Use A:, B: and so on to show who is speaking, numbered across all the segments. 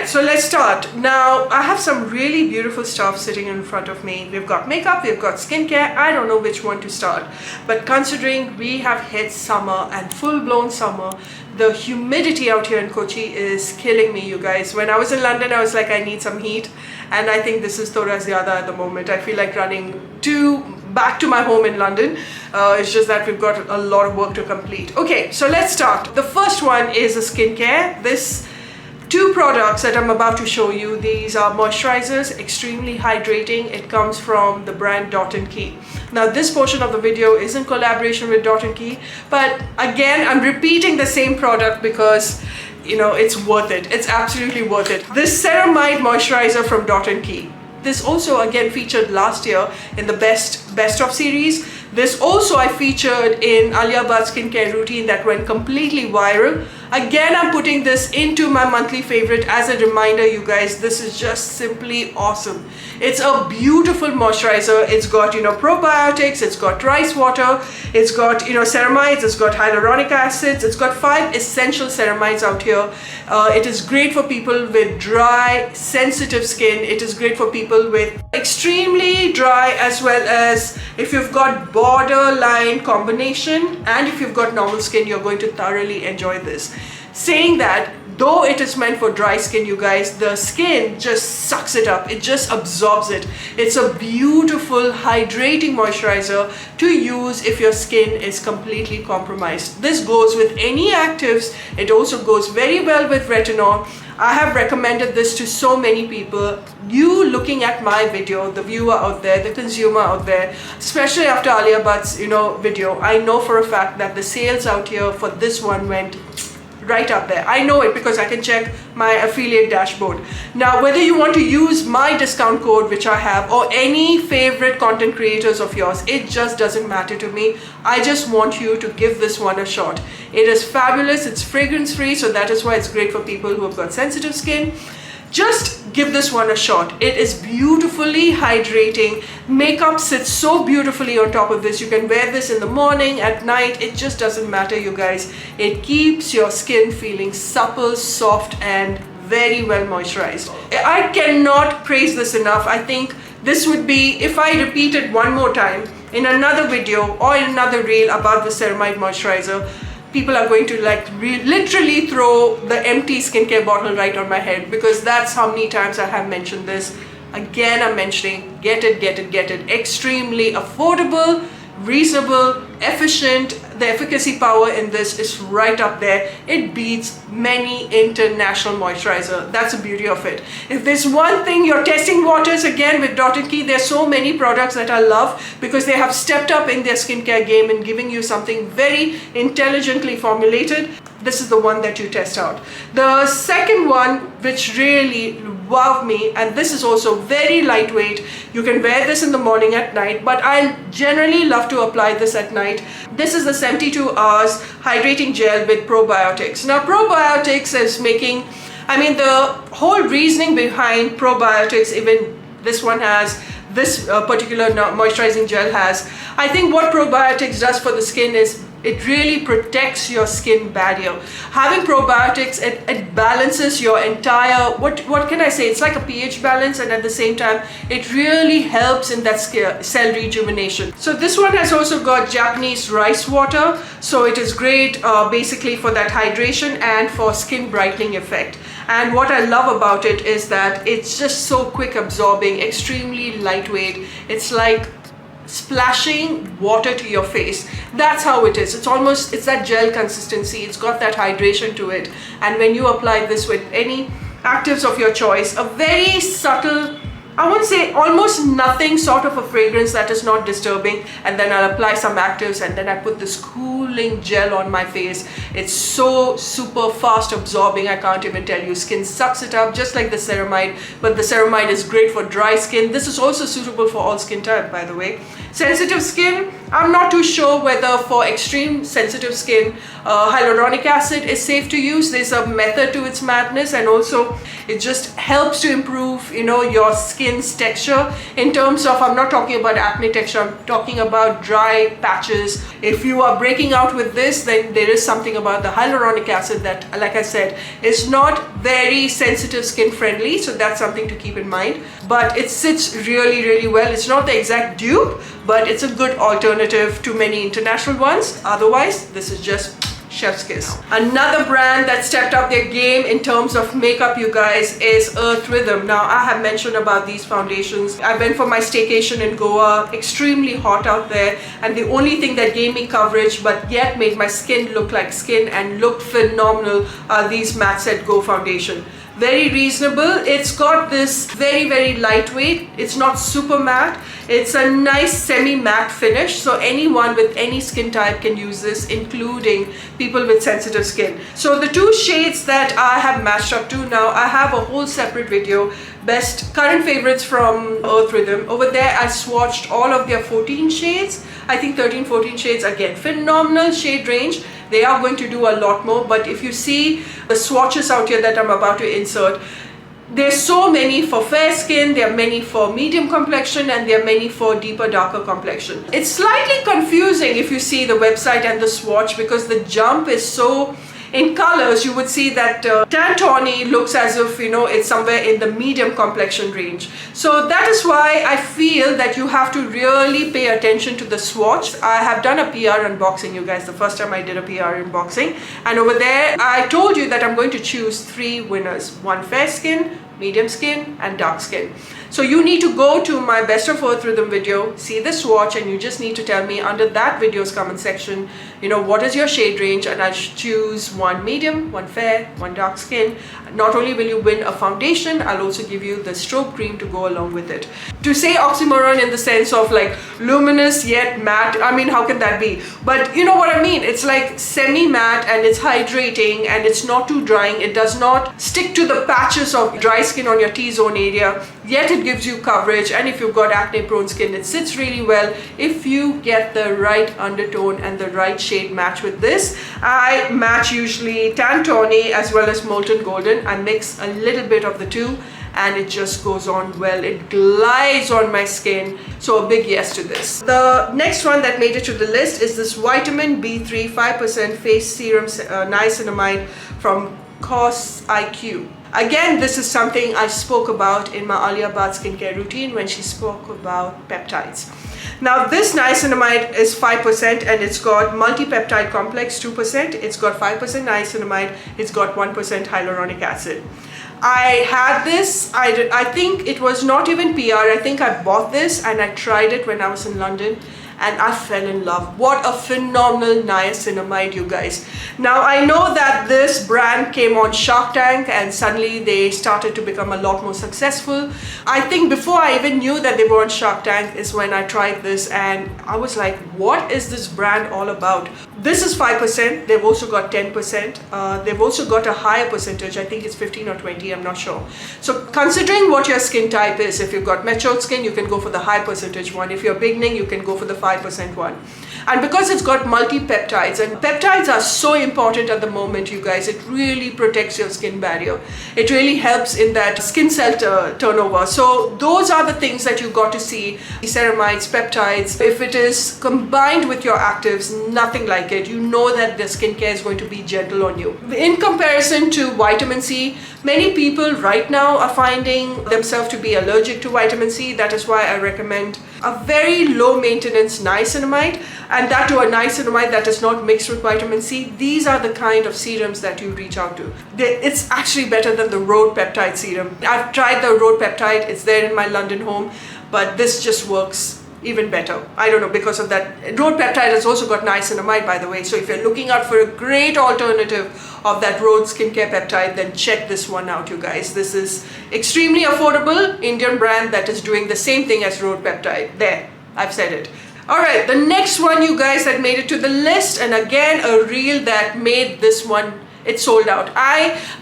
A: Alright, so let's start. Now, I have some really beautiful stuff sitting in front of me. We've got makeup, we've got skincare. I don't know which one to start. But considering we have hit summer and full-blown summer, the humidity out here in Kochi is killing me, you guys. When I was in London, I was like, I need some heat. And I think this is Thoda Zyada at the moment. I feel like running back to my home in London. It's just that we've got a lot of work to complete. Okay, so let's start. The first one is a skincare. This two products that I'm about to show you, these are moisturizers, extremely hydrating. It comes from the brand Dot & Key. Now this portion of the video is in collaboration with Dot & Key, but again I'm repeating the same product because you know it's worth it. It's absolutely worth it. This Ceramide moisturizer from Dot & Key. This also again featured last year in the best of series. This also I featured in Alia Bhatt's skincare routine that went completely viral. Again, I'm putting this into my monthly favorite as a reminder, you guys. This is just simply awesome. It's a beautiful moisturizer. It's got, you know, probiotics, it's got rice water, it's got, you know, ceramides, it's got hyaluronic acids, it's got 5 essential ceramides out here. It is great for people with dry, sensitive skin. It is great for people with extremely dry, as well as if you've got borderline combination, and if you've got normal skin, you're going to thoroughly enjoy this. Saying that, though it is meant for dry skin, you guys, the skin just sucks it up. It just absorbs it. It's a beautiful hydrating moisturizer to use if your skin is completely compromised. This goes with any actives. It also goes very well with retinol. I have recommended this to so many people. You looking at my video, the viewer out there, the consumer out there, especially after Alia Bhatt's, you know, video, I know for a fact that the sales out here for this one went right up there. I know it because I can check my affiliate dashboard. Now, whether you want to use my discount code, which I have, or any favorite content creators of yours, it just doesn't matter to me. I just want you to give this one a shot. It is fabulous. It's fragrance free, so that is why it's great for people who have got sensitive skin. Just give this one a shot. It is beautifully hydrating. Makeup sits so beautifully on top of this. You can wear this in the morning, at night. It just doesn't matter, you guys. It keeps your skin feeling supple, soft, and very well moisturized. I cannot praise this enough. I think this would be, if I repeat it one more time in another video or in another reel about the Ceramide moisturizer, people are going to like literally throw the empty skincare bottle right on my head, because that's how many times I have mentioned this. Again, I'm mentioning, get it, get it, get it. Extremely affordable, reasonable, efficient. The efficacy power in this is right up there. It beats many international moisturizer. That's the beauty of it. If there's one thing, you're testing waters again with Dot & Key. There's so many products that I love because they have stepped up in their skincare game and giving you something very intelligently formulated. This is the one that you test out. The second one, which really wowed me, and this is also very lightweight. You can wear this in the morning, at night, but I generally love to apply this at night. This is the 72 hours hydrating gel with probiotics. Now probiotics is making, I mean, the whole reasoning behind probiotics, even this one has, this particular moisturizing gel has, I think what probiotics does for the skin is it really protects your skin barrier. Having probiotics, it balances your entire, what can I say? It's like a pH balance, and at the same time, it really helps in that cell rejuvenation. So this one has also got Japanese rice water. So it is great basically for that hydration and for skin brightening effect. And what I love about it is that it's just so quick absorbing, extremely lightweight. It's like splashing water to your face. That's how it is. It's that gel consistency. It's got that hydration to it. And when you apply this with any actives of your choice, a very subtle, I won't say almost nothing sort of a fragrance that is not disturbing, and then I'll apply some actives, and then I put this cooling gel on my face. It's so super fast absorbing, I can't even tell you. Skin sucks it up just like the ceramide, but the ceramide is great for dry skin. This is also suitable for all skin type, by the way. Sensitive skin, I'm not too sure whether for extreme sensitive skin hyaluronic acid is safe to use. There's a method to its madness, and also it just helps to improve, you know, your skin skin's texture in terms of, I'm not talking about acne texture, I'm talking about dry patches. If you are breaking out with this, then there is something about the hyaluronic acid that, like I said, is not very sensitive skin friendly, so that's something to keep in mind. But it sits really well. It's not the exact dupe, but it's a good alternative to many international ones. Otherwise, this is just chef's kiss. Another brand that stepped up their game in terms of makeup, you guys, is Earth Rhythm. Now, I have mentioned about these foundations. I went for my staycation in Goa, extremely hot out there, and the only thing that gave me coverage but yet made my skin look like skin and looked phenomenal are these Matte Set Go foundation. Very reasonable. It's got this very lightweight. It's not super matte. It's a nice semi-matte finish, so anyone with any skin type can use this, including people with sensitive skin. So the two shades that I have matched up to, now I have a whole separate video, best current favorites from Earth Rhythm. Over there I swatched all of their 14 shades, I think 13-14 shades. Again, phenomenal shade range. They are going to do a lot more, but if you see the swatches out here that I'm about to insert, there's so many for fair skin, there are many for medium complexion, and there are many for deeper, darker complexion. It's slightly confusing if you see the website and the swatch, because the jump is so... In colors, you would see that tan tawny looks as if, you know, it's somewhere in the medium complexion range. So that is why I feel that you have to really pay attention to the swatch. I have done a PR unboxing, you guys, the first time I did a PR unboxing. And over there, I told you that I'm going to choose 3 winners. 1 fair skin, medium skin, and dark skin. So you need to go to my Best of Earth Rhythm video, see the swatch, and you just need to tell me under that video's comment section, you know, what is your shade range, and I'll choose 1 medium, 1 fair, 1 dark skin. Not only will you win a foundation, I'll also give you the strobe cream to go along with it. To say oxymoron in the sense of like luminous yet matte, I mean, how can that be? But you know what I mean, it's like semi-matte and it's hydrating and it's not too drying. It does not stick to the patches of dry skin on your T-zone area, yet it gives you coverage. And if you've got acne prone skin, it sits really well if you get the right undertone and the right shade match with this. I match usually tan tawny as well as molten golden. I mix a little bit of the two and it just goes on well. It glides on my skin, so a big yes to this. The next one that made it to the list is this Vitamin B3 5% Face Serum Niacinamide from COS-IQ. Again, this is something I spoke about in my Alia Bhatt skincare routine when she spoke about peptides. Now this niacinamide is 5% and it's got multi-peptide complex 2%, it's got 5% niacinamide, it's got 1% hyaluronic acid. I had this, I think it was not even PR, I think I bought this and I tried it when I was in London and I fell in love. What a phenomenal niacinamide, you guys. Now I know that this brand came on Shark Tank and suddenly they started to become a lot more successful. I think before I even knew that they were on Shark Tank is when I tried this and I was like, what is this brand all about? This is 5%, they've also got 10%, they've also got a higher percentage, I think it's 15 or 20, I'm not sure. So considering what your skin type is, if you've got matured skin, you can go for the high percentage one. If you're beginning, you can go for the 5% one. And because it's got multi-peptides, and peptides are so important at the moment, you guys, it really protects your skin barrier. It really helps in that skin cell turnover. So those are the things that you got to see. Ceramides, peptides, if it is combined with your actives, nothing like it. You know that the skincare is going to be gentle on you. In comparison to vitamin C, many people right now are finding themselves to be allergic to vitamin C. That is why I recommend a very low maintenance niacinamide, and that to a niacinamide that is not mixed with vitamin C. These are the kind of serums that you reach out to. It's actually better than the Rhode Peptide serum. I've tried the Rhode Peptide, it's there in my London home, but this just works even better. I don't know, because of that. Rhode Peptide has also got niacinamide, by the way, so if you're looking out for a great alternative of that Rhode skincare peptide, then check this one out, you guys. This is extremely affordable Indian brand that is doing the same thing as Rhode Peptide. There, I've said it. Alright, the next one, you guys, that made it to the list, and again a reel that made this one, it sold out.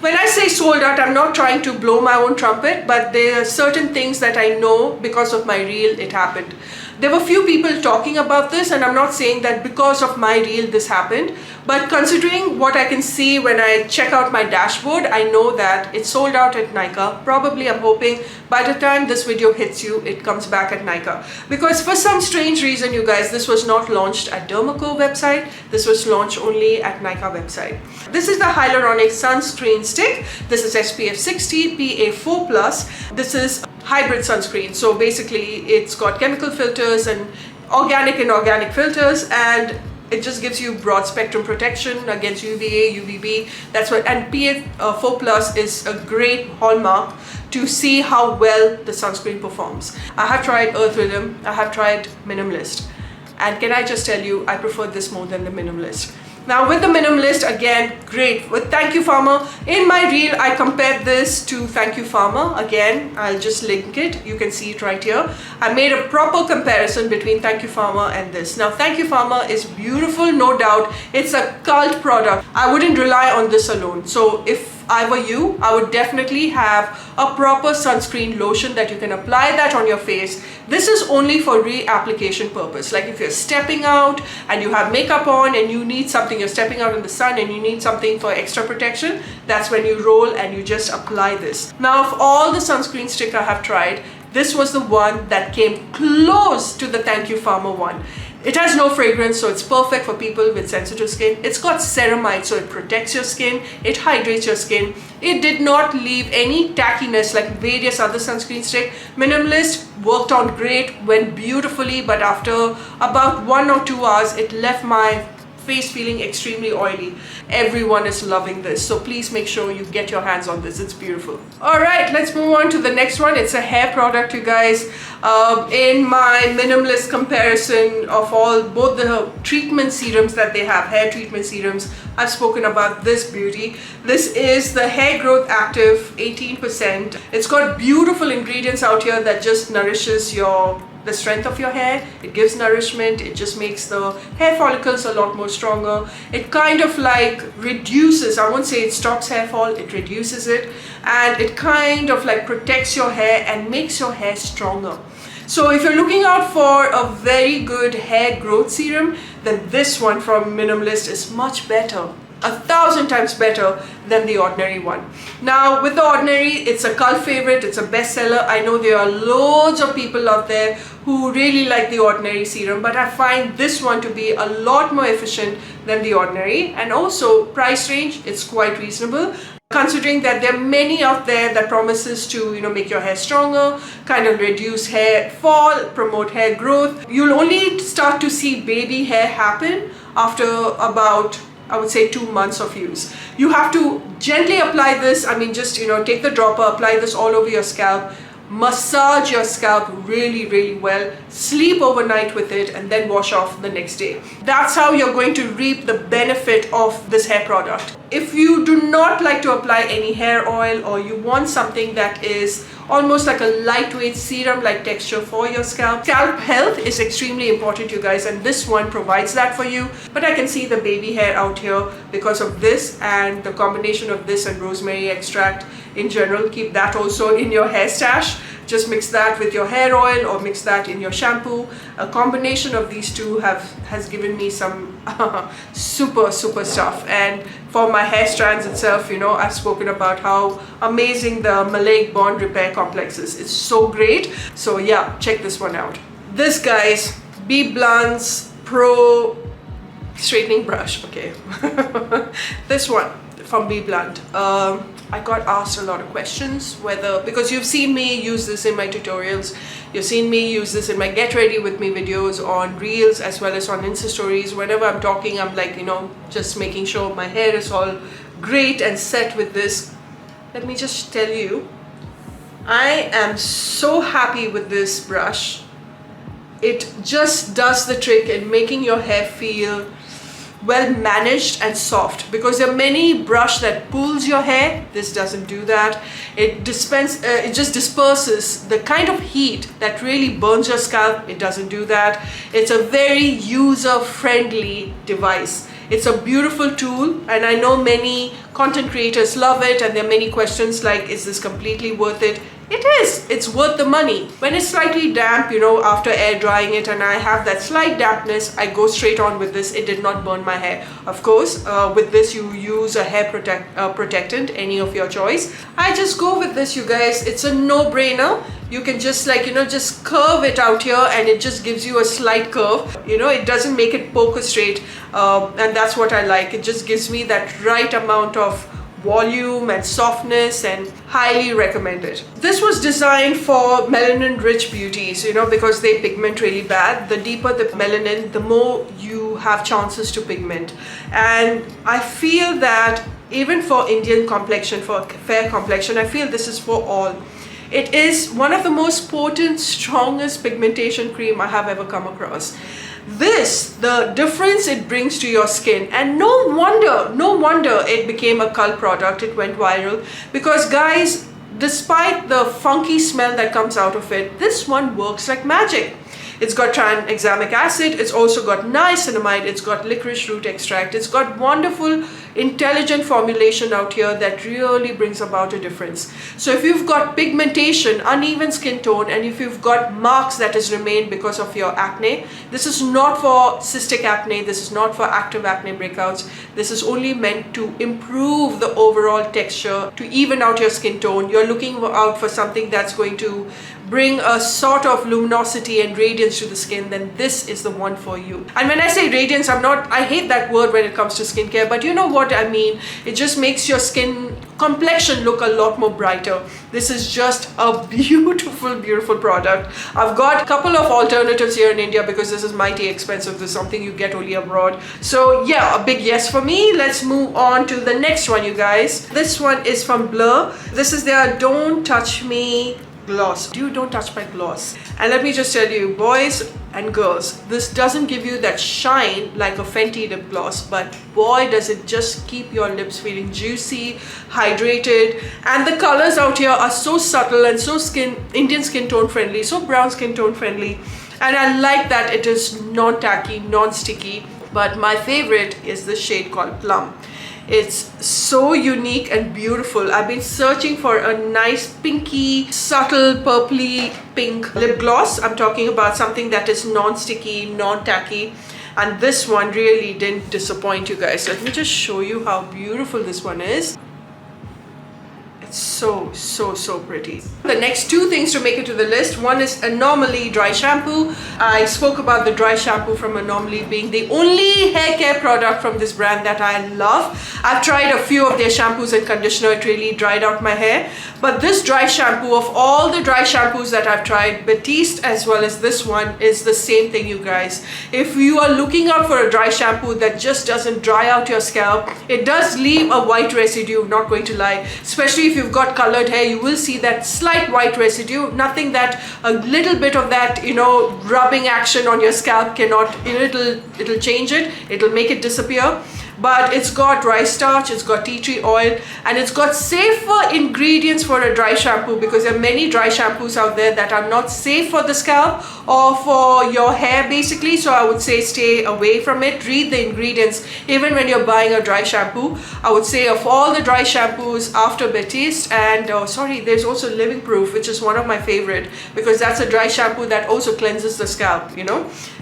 A: When I say sold out, I'm not trying to blow my own trumpet, but there are certain things that I know because of my reel, it happened. There were few people talking about this, and I'm not saying that because of my reel this happened, but considering what I can see when I check out my dashboard, I know that it's sold out at Nykaa. Probably, I'm hoping by the time this video hits you, it comes back at Nykaa. Because for some strange reason, you guys, this was not launched at DermaCo website. This was launched only at Nykaa website. This is the Hyaluronic Sunscreen Stick. This is SPF 60 PA4+. This is hybrid sunscreen. So basically, it's got chemical filters and organic filters, and it just gives you broad spectrum protection against UVA, UVB. That's what, and PA4+ is a great hallmark to see how well the sunscreen performs. I have tried Earth Rhythm, I have tried Minimalist, and can I just tell you, I prefer this more than the Minimalist. Now with the Minimalist, again, great. With Thank You Pharma, in my reel, I compared this to Thank You Pharma. Again, I'll just link it. You can see it right here. I made a proper comparison between Thank You Pharma and this. Now, Thank You Pharma is beautiful, no doubt. It's a cult product. I wouldn't rely on this alone. So if I were you, I would definitely have a proper sunscreen lotion that you can apply that on your face. This is only for reapplication purpose. Like if you're stepping out and you have makeup on and you need something, you're stepping out in the sun and you need something for extra protection, that's when you roll and you just apply this. Now, of all the sunscreen stick I have tried, this was the one that came close to the Thank You Pharma one. It has no fragrance, so it's perfect for people with sensitive skin. It's got ceramide, so it protects your skin, it hydrates your skin. It did not leave any tackiness like various other sunscreen stick. Minimalist worked on great, went beautifully, but after about 1 or 2 hours, it left my face feeling extremely oily. Everyone is loving this, so please make sure you get your hands on this. It's beautiful. All right, let's move on to the next one. It's a hair product, you guys. In my Minimalist comparison of both the treatment serums that they have, hair treatment serums, I've spoken about this beauty. This is the Hair Growth Active 18%. It's got beautiful ingredients out here that just nourishes the strength of your hair. It gives nourishment. It just makes the hair follicles a lot more stronger. It kind of like reduces, I won't say it stops hair fall, it reduces it, and it kind of like protects your hair and makes your hair stronger. So if you're looking out for a very good hair growth serum, then this one from Minimalist is much better. 1,000 times better than the ordinary one. Now with the ordinary, it's a cult favorite, it's a bestseller. I know there are loads of people out there who really like the ordinary serum, but I find this one to be a lot more efficient than the ordinary, and also price range, it's quite reasonable. Considering that there are many out there that promises to, make your hair stronger, kind of reduce hair fall, promote hair growth. You'll only start to see baby hair happen after about, I would say, 2 months of use. You have to gently apply this. I mean, just, take the dropper, apply this all over your scalp, massage your scalp really, really well, sleep overnight with it, and then wash off the next day. That's how you're going to reap the benefit of this hair product. If you do not like to apply any hair oil, or you want something that is almost like a lightweight serum-like texture for your scalp. Scalp health is extremely important, you guys, and this one provides that for you. But I can see the baby hair out here because of this, and the combination of this and rosemary extract in general. Keep that also in your hair stash. Just mix that with your hair oil or mix that in your shampoo. A combination of these two has given me some super stuff. And for my hair strands itself, I've spoken about how amazing the maleic bond repair complex is. It's so great. So yeah, check this one out. This, guys, Bblunt's Pro Straightening Brush. Okay. This one from Bblunt. I got asked a lot of questions because you've seen me use this in my tutorials, you've seen me use this in my get ready with me videos on reels as well as on Insta stories. Whenever I'm talking, I'm like, just making sure my hair is all great and set with this. Let me just tell you, I am so happy with this brush. It just does the trick in making your hair feel well managed and soft, because there are many brush that pulls your hair. This doesn't do that. It just disperses the kind of heat that really burns your scalp. It doesn't do that. It's a very user-friendly device. It's a beautiful tool, and I know many content creators love it, and there are many questions like, is this completely worth it? it is. It's worth the money. When it's slightly damp, after air drying it and I have that slight dampness, I go straight on with this. It did not burn my hair. Of course, with this you use a hair protectant, any of your choice. I just go with this, you guys. It's a no-brainer. You can just just curve it out here and it just gives you a slight curve. It doesn't make it poker straight, and that's what I like. It just gives me that right amount of volume and softness, and highly recommended. This was designed for melanin rich beauties, because they pigment really bad. The deeper the melanin, the more you have chances to pigment. And I feel that even for Indian complexion, for fair complexion, I feel this is for all. It is one of the most potent, strongest pigmentation cream I have ever come across. The difference it brings to your skin, and no wonder it became a cult product. It went viral because, guys, despite the funky smell that comes out of it, this one works like magic. It's got tranexamic acid, it's also got niacinamide, it's got licorice root extract, it's got wonderful intelligent formulation out here that really brings about a difference. So if you've got pigmentation, uneven skin tone, and if you've got marks that has remained because of your acne, this is not for cystic acne, this is not for active acne breakouts. This is only meant to improve the overall texture, to even out your skin tone. You're looking out for something that's going to bring a sort of luminosity and radiance to the skin, then this is the one for you. And when I say radiance, I hate that word when it comes to skincare, but you know what I mean. It just makes your skin complexion look a lot more brighter. This is just a beautiful product. I've got a couple of alternatives here in India because this is mighty expensive. This is something you get only abroad. So yeah, a big yes for me. Let's move on to the next one, you guys. This one is from Blur. This is their Don't Touch Me gloss. Don't touch my gloss. And let me just tell you, boys and girls, this doesn't give you that shine like a Fenty lip gloss, but boy does it just keep your lips feeling juicy, hydrated, and the colors out here are so subtle and so Indian skin tone friendly, so brown skin tone friendly. And I like that it is non-tacky, non-sticky, but my favorite is the shade called Plum. It's so unique and beautiful. I've been searching for a nice pinky, subtle purpley pink lip gloss. I'm talking about something that is non-sticky, non-tacky, and this one really didn't disappoint, you guys. Let me just show you how beautiful this one is. So pretty. The next two things to make it to the list, one is Anomaly Dry Shampoo. I spoke about the dry shampoo from Anomaly being the only hair care product from this brand that I love. I've tried a few of their shampoos and conditioner. It really dried out my hair, but this dry shampoo, of all the dry shampoos that I've tried, Batiste as well as this one, is the same thing, you guys. If you are looking out for a dry shampoo that just doesn't dry out your scalp, it does leave a white residue, I'm not going to lie, especially if you've got colored hair. You will see that slight white residue. Nothing that a little bit of that rubbing action on your scalp cannot, it'll change it, it'll make it disappear. But it's got rice starch, it's got tea tree oil, and it's got safer ingredients for a dry shampoo, because there are many dry shampoos out there that are not safe for the scalp or for your hair basically. So I would say stay away from it. Read the ingredients even when you're buying a dry shampoo. I would say of all the dry shampoos after Batiste, and there's also Living Proof, which is one of my favorite, because that's a dry shampoo that also cleanses the scalp.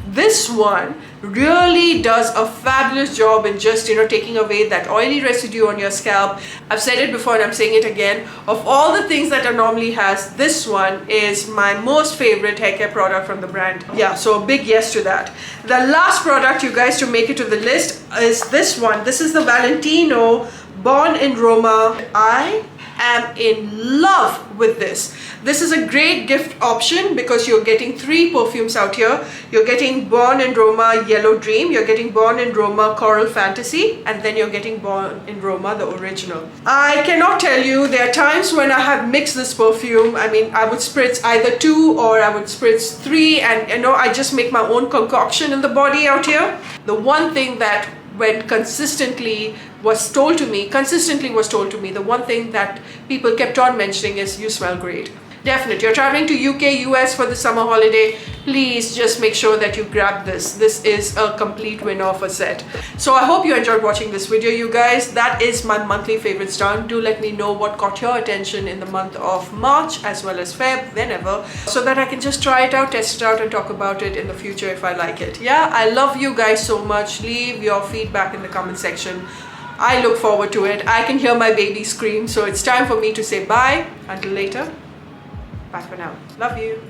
A: This one really does a fabulous job in just taking away that oily residue on your scalp. I've said it before and I'm saying it again. Of all the things that Anomaly has, this one is my most favorite hair care product from the brand. Yeah, so a big yes to that. The last product, you guys, to make it to the list is this one. This is the Valentino Born in Roma. I am in love with this. This is a great gift option because you're getting 3 perfumes out here. You're getting Born in Roma Yellow Dream, you're getting Born in Roma Coral Fantasy, and then you're getting Born in Roma the original. I cannot tell you, there are times when I have mixed this perfume. I mean, I would spritz either 2 or I would spritz 3, and I just make my own concoction in the body out here. The one thing that when consistently was told to me, the one thing that people kept on mentioning is, you smell great. Definitely. You're traveling to UK, US for the summer holiday. Please just make sure that you grab this. This is a complete winner of a set. So I hope you enjoyed watching this video, you guys. That is my monthly favorites done. Do let me know what caught your attention in the month of March as well as Feb, whenever, so that I can just try it out, test it out, and talk about it in the future if I like it. Yeah, I love you guys so much. Leave your feedback in the comment section. I look forward to it. I can hear my baby scream, so it's time for me to say bye. Until later. Bye for now. Love you.